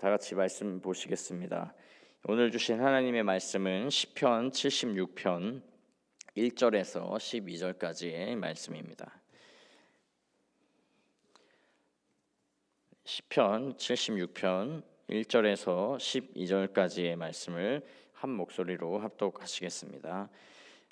다 같이 말씀 보시겠습니다. 오늘 주신 하나님의 말씀은 시편 76편 1절에서 12절까지의 말씀입니다. 시편 76편 1절에서 12절까지의 말씀을 한 목소리로 합독하시겠습니다.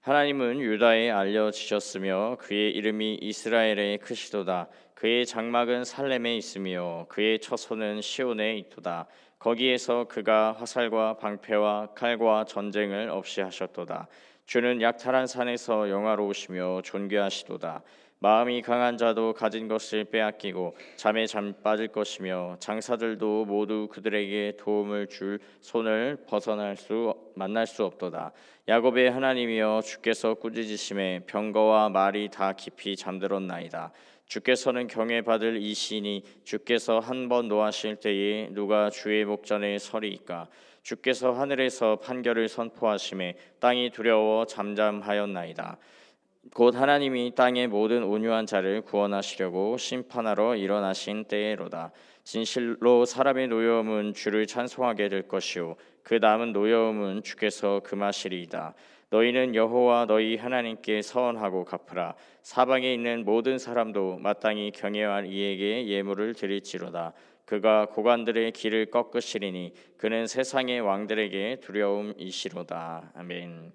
하나님은 유다에 알려지셨으며 그의 이름이 이스라엘에 크시도다. 그의 장막은 살렘에 있으며 그의 처소는 시온에 있도다. 거기에서 그가 화살과 방패와 칼과 전쟁을 없이 하셨도다. 주는 약탈한 산에서 영화로우시며 존귀하시도다. 마음이 강한 자도 가진 것을 빼앗기고 잠에 빠질 것이며 장사들도 모두 그들에게 도움을 줄 손을 만날 수 없도다. 야곱의 하나님이여 주께서 꾸짖으심에 병거와 말이 다 깊이 잠들었나이다. 주께서는 경외받을 이시니 주께서 한 번 노하실 때에 누가 주의 목전에 서리이까. 주께서 하늘에서 판결을 선포하심에 땅이 두려워 잠잠하였나이다. 곧 하나님이 땅의 모든 온유한 자를 구원하시려고 심판하러 일어나신 때로다. 진실로 사람의 노여움은 주를 찬송하게 될 것이요 그 남은 노여움은 주께서 금하시리이다. 너희는 여호와 너희 하나님께 서원하고 갚으라. 사방에 있는 모든 사람도 마땅히 경외할 이에게 예물을 드릴지로다. 그가 고관들의 길을 꺾으시리니 그는 세상의 왕들에게 두려움이시로다. 아멘.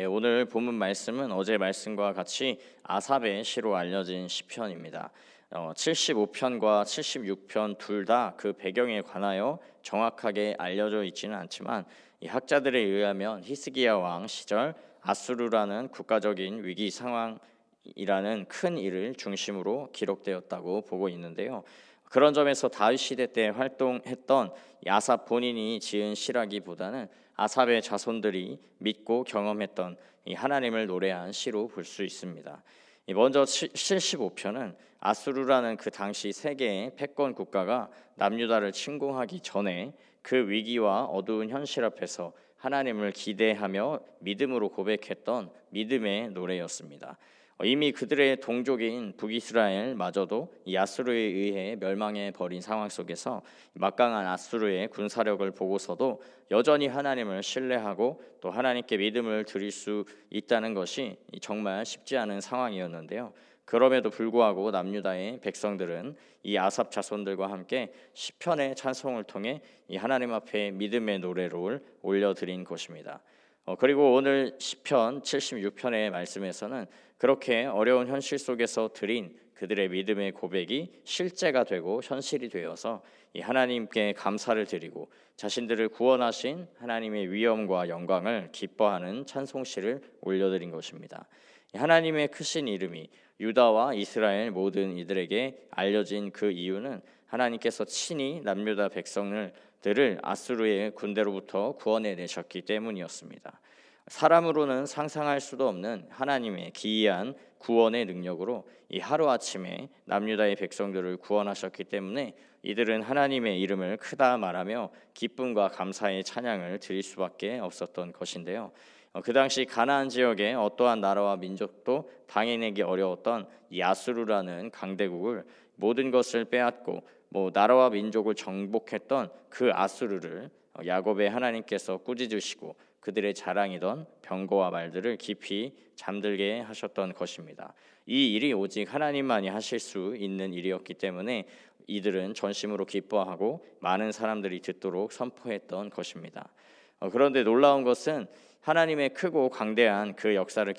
오늘 본문 말씀은 어제 말씀과 같이 아삽의 시로 알려진 시편입니다. 75편과 76편 둘 다 그 배경에 관하여 정확하게 알려져 있지는 않지만 이 학자들에 의하면 히스기야 왕 시절 아수르라는 국가적인 위기 상황이라는 큰 일을 중심으로 기록되었다고 보고 있는데요. 그런 점에서 다윗 시대 때 활동했던 아삽 본인이 지은 시라기보다는 아삽의 자손들이 믿고 경험했던 이 하나님을 노래한 시로 볼 수 있습니다. 먼저 75편은 아수르라는 그 당시 세계의 패권 국가가 남유다를 침공하기 전에 그 위기와 어두운 현실 앞에서 하나님을 기대하며 믿음으로 고백했던 믿음의 노래였습니다. 이미 그들의 동족인 북이스라엘마저도 이 아수르에 의해 멸망해 버린 상황 속에서 막강한 아수르의 군사력을 보고서도 여전히 하나님을 신뢰하고 또 하나님께 믿음을 드릴 수 있다는 것이 정말 쉽지 않은 상황이었는데요. 그럼에도 불구하고 남유다의 백성들은 이 아삽 자손들과 함께 시편의 찬송을 통해 이 하나님 앞에 믿음의 노래를 올려드린 것입니다. 그리고 오늘 시편 76편의 말씀에서는 그렇게 어려운 현실 속에서 드린 그들의 믿음의 고백이 실제가 되고 현실이 되어서 이 하나님께 감사를 드리고 자신들을 구원하신 하나님의 위엄과 영광을 기뻐하는 찬송시를 올려드린 것입니다. 하나님의 크신 이름이 유다와 이스라엘 모든 이들에게 알려진 그 이유는 하나님께서 친히 남유다 백성들을 아수르의 군대로부터 구원해 내셨기 때문이었습니다. 사람으로는 상상할 수도 없는 하나님의 기이한 구원의 능력으로 이 하루아침에 남유다의 백성들을 구원하셨기 때문에 이들은 하나님의 이름을 크다 말하며 기쁨과 감사의 찬양을 드릴 수밖에 없었던 것인데요. 그 당시 가나안 지역의 어떠한 나라와 민족도 당해내기 어려웠던 이 아수르라는 강대국을 모든 것을 빼앗고 나라와 민족을 정복했던 그 아수르를 야곱의 하나님께서 꾸짖으시고 그들의 자랑이던 병거와 말들을 깊이 잠들게 하셨던 것입니다. 이 일이 오직 하나님만이 하실 수 있는 일이었기 때문에 이들은 전심으로 기뻐하고 많은 사람들이 듣도록 선포했던 것입니다. 그런데 놀라운 것은 하나님의 크고 광대한 그 역사를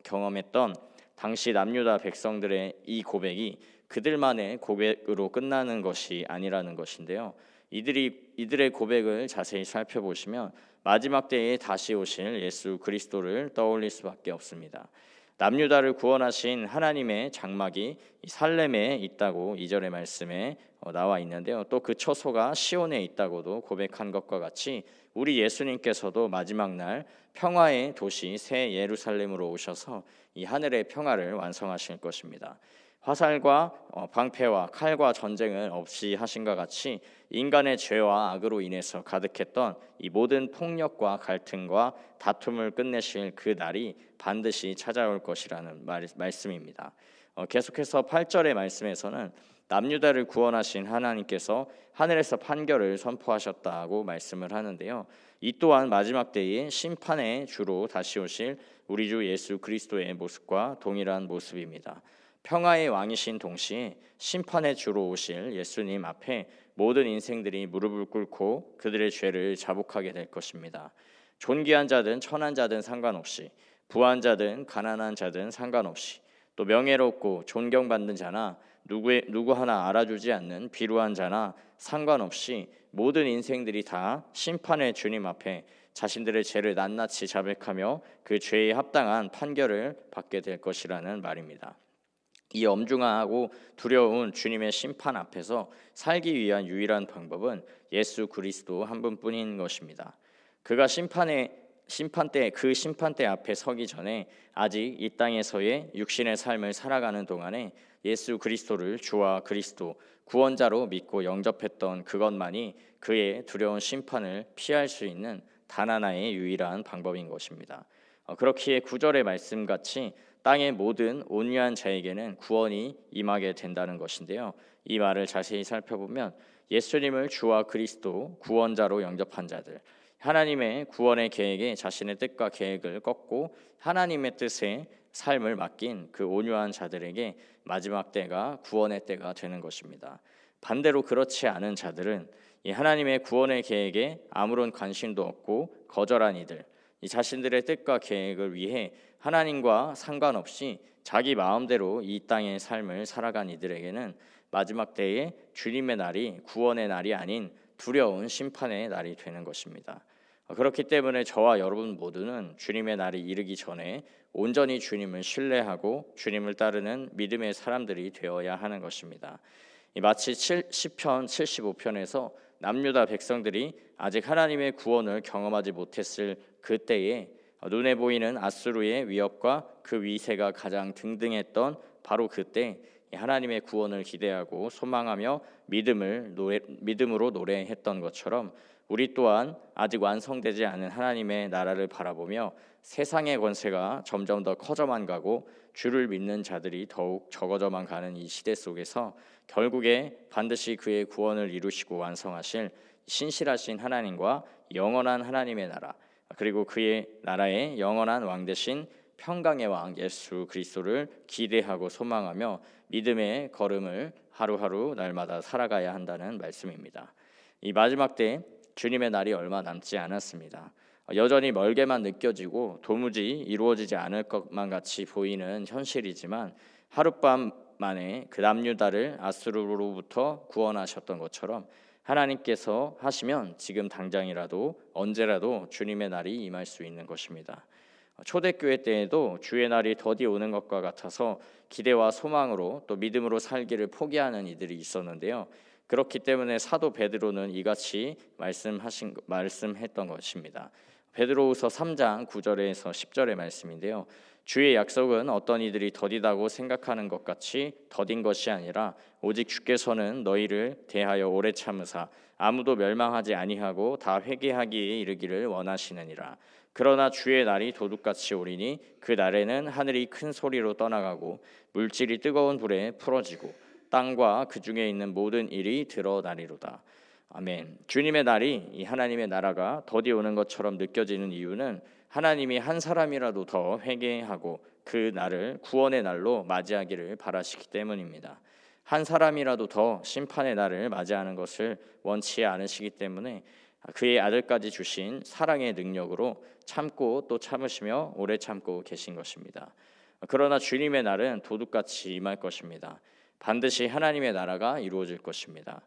경험했던 당시 남유다 백성들의 이 고백이 그들만의 고백으로 끝나는 것이 아니라는 것인데요. 이들의 고백을 자세히 살펴보시면 마지막 때에 다시 오실 예수 그리스도를 떠올릴 수밖에 없습니다. 남유다를 구원하신 하나님의 장막이 살렘에 있다고 2절의 말씀에 나와 있는데요. 또 그 처소가 시온에 있다고도 고백한 것과 같이 우리 예수님께서도 마지막 날 평화의 도시 새 예루살렘으로 오셔서 이 하늘의 평화를 완성하실 것입니다. 화살과 방패와 칼과 전쟁을 없이 하신과 같이 인간의 죄와 악으로 인해서 가득했던 이 모든 폭력과 갈등과 다툼을 끝내실 그 날이 반드시 찾아올 것이라는 말씀입니다. 계속해서 8절의 말씀에서는 남유다를 구원하신 하나님께서 하늘에서 판결을 선포하셨다고 말씀을 하는데요. 이 또한 마지막 때의 심판의 주로 다시 오실 우리 주 예수 그리스도의 모습과 동일한 모습입니다. 평화의 왕이신 동시에 심판의 주로 오실 예수님 앞에 모든 인생들이 무릎을 꿇고 그들의 죄를 자복하게 될 것입니다. 존귀한 자든 천한 자든 상관없이, 부한 자든 가난한 자든 상관없이, 또 명예롭고 존경받는 자나 누구 하나 알아주지 않는 비루한 자나 상관없이 모든 인생들이 다 심판의 주님 앞에 자신들의 죄를 낱낱이 자백하며 그 죄에 합당한 판결을 받게 될 것이라는 말입니다. 이 엄중하고 두려운 주님의 심판 앞에서 살기 위한 유일한 방법은 예수 그리스도 한 분뿐인 것입니다. 그가 심판대 앞에 서기 전에 아직 이 땅에서의 육신의 삶을 살아가는 동안에 예수 그리스도를 주와 그리스도 구원자로 믿고 영접했던 그것만이 그의 두려운 심판을 피할 수 있는 단 하나의 유일한 방법인 것입니다. 그렇기에 9절의 말씀같이 땅의 모든 온유한 자에게는 구원이 임하게 된다는 것인데요. 이 말을 자세히 살펴보면 예수님을 주와 그리스도 구원자로 영접한 자들, 하나님의 구원의 계획에 자신의 뜻과 계획을 꺾고 하나님의 뜻에 삶을 맡긴 그 온유한 자들에게 마지막 때가 구원의 때가 되는 것입니다. 반대로 그렇지 않은 자들은 이 하나님의 구원의 계획에 아무런 관심도 없고 거절한 이들, 이 자신들의 뜻과 계획을 위해 하나님과 상관없이 자기 마음대로 이 땅의 삶을 살아간 이들에게는 마지막 때에 주님의 날이 구원의 날이 아닌 두려운 심판의 날이 되는 것입니다. 그렇기 때문에 저와 여러분 모두는 주님의 날이 이르기 전에 온전히 주님을 신뢰하고 주님을 따르는 믿음의 사람들이 되어야 하는 것입니다. 마치 시편 75편에서 남유다 백성들이 아직 하나님의 구원을 경험하지 못했을 그때에 눈에 보이는 아수르의 위협과 그 위세가 가장 등등했던 바로 그때 하나님의 구원을 기대하고 소망하며 믿음으로 노래했던 것처럼 우리 또한 아직 완성되지 않은 하나님의 나라를 바라보며 세상의 권세가 점점 더 커져만 가고 주를 믿는 자들이 더욱 적어져만 가는 이 시대 속에서 결국에 반드시 그의 구원을 이루시고 완성하실 신실하신 하나님과 영원한 하나님의 나라, 그리고 그의 나라의 영원한 왕 대신 평강의 왕 예수 그리스도를 기대하고 소망하며 믿음의 걸음을 하루하루 날마다 살아가야 한다는 말씀입니다. 이 마지막 때 주님의 날이 얼마 남지 않았습니다. 여전히 멀게만 느껴지고 도무지 이루어지지 않을 것만 같이 보이는 현실이지만 하룻밤 만에 그 남유다를 아수르로부터 구원하셨던 것처럼 하나님께서 하시면 지금 당장이라도 언제라도 주님의 날이 임할 수 있는 것입니다. 초대교회 때에도 주의 날이 더디 오는 것과 같아서 기대와 소망으로 또 믿음으로 살기를 포기하는 이들이 있었는데요. 그렇기 때문에 사도 베드로는 이같이 말씀했던 것입니다. 베드로후서 3장 9절에서 10절의 말씀인데요. 주의 약속은 어떤 이들이 더디다고 생각하는 것 같이 더딘 것이 아니라 오직 주께서는 너희를 대하여 오래 참으사 아무도 멸망하지 아니하고 다 회개하기에 이르기를 원하시느니라. 그러나 주의 날이 도둑같이 오리니 그 날에는 하늘이 큰 소리로 떠나가고 물질이 뜨거운 불에 풀어지고 땅과 그 중에 있는 모든 일이 드러나리로다. 아멘. 주님의 날이 이 하나님의 나라가 더디 오는 것처럼 느껴지는 이유는 하나님이 한 사람이라도 더 회개하고 그 날을 구원의 날로 맞이하기를 바라시기 때문입니다. 한 사람이라도 더 심판의 날을 맞이하는 것을 원치 않으시기 때문에 그의 아들까지 주신 사랑의 능력으로 참고 또 참으시며 오래 참고 계신 것입니다. 그러나 주님의 날은 도둑같이 임할 것입니다. 반드시 하나님의 나라가 이루어질 것입니다.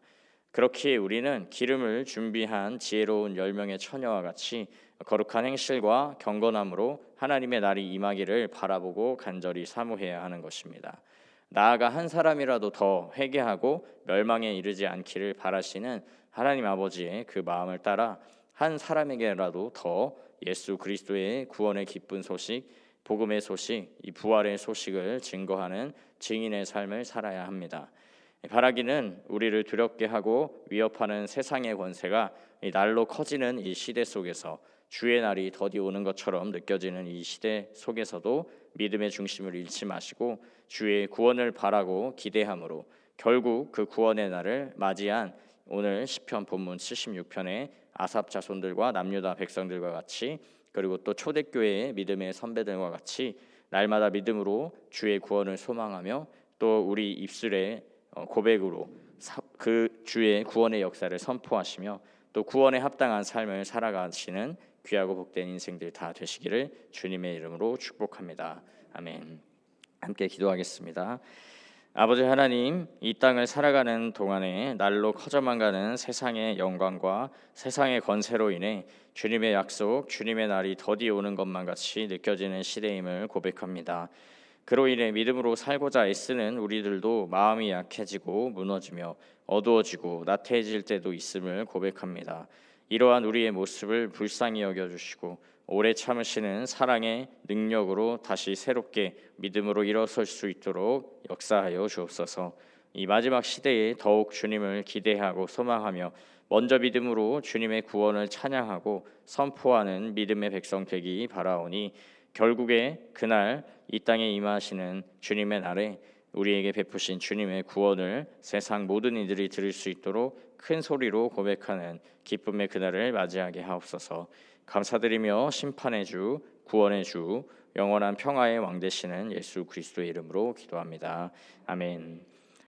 그렇기에 우리는 기름을 준비한 지혜로운 10명의 처녀와 같이 거룩한 행실과 경건함으로 하나님의 날이 임하기를 바라보고 간절히 사모해야 하는 것입니다. 나아가 한 사람이라도 더 회개하고 멸망에 이르지 않기를 바라시는 하나님 아버지의 그 마음을 따라 한 사람에게라도 더 예수 그리스도의 구원의 기쁜 소식, 복음의 소식, 이 부활의 소식을 증거하는 증인의 삶을 살아야 합니다. 바라기는 우리를 두렵게 하고 위협하는 세상의 권세가 이 날로 커지는 이 시대 속에서 주의 날이 더디 오는 것처럼 느껴지는 이 시대 속에서도 믿음의 중심을 잃지 마시고 주의 구원을 바라고 기대함으로 결국 그 구원의 날을 맞이한 오늘 시편 본문 76편의 아삽 자손들과 남유다 백성들과 같이, 그리고 또 초대교회의 믿음의 선배들과 같이 날마다 믿음으로 주의 구원을 소망하며 또 우리 입술의 고백으로 그 주의 구원의 역사를 선포하시며 또 구원에 합당한 삶을 살아가시는 귀하고 복된 인생들 다 되시기를 주님의 이름으로 축복합니다. 아멘. 함께 기도하겠습니다. 아버지 하나님, 이 땅을 살아가는 동안에 날로 커져만 가는 세상의 영광과 세상의 권세로 인해 주님의 약속, 주님의 날이 더디 오는 것만 같이 느껴지는 시대임을 고백합니다. 그로 인해 믿음으로 살고자 애쓰는 우리들도 마음이 약해지고 무너지며 어두워지고 나태해질 때도 있음을 고백합니다. 이러한 우리의 모습을 불쌍히 여겨주시고 오래 참으시는 사랑의 능력으로 다시 새롭게 믿음으로 일어설 수 있도록 역사하여 주옵소서. 이 마지막 시대에 더욱 주님을 기대하고 소망하며 먼저 믿음으로 주님의 구원을 찬양하고 선포하는 믿음의 백성 되기 바라오니, 결국에 그날 이 땅에 임하시는 주님의 날에 우리에게 베푸신 주님의 구원을 세상 모든 이들이 들을 수 있도록 큰 소리로 고백하는 기쁨의 그날을 맞이하게 하옵소서. 감사드리며 심판의 주, 구원의 주, 영원한 평화의 왕 되시는 예수 그리스도의 이름으로 기도합니다. 아멘.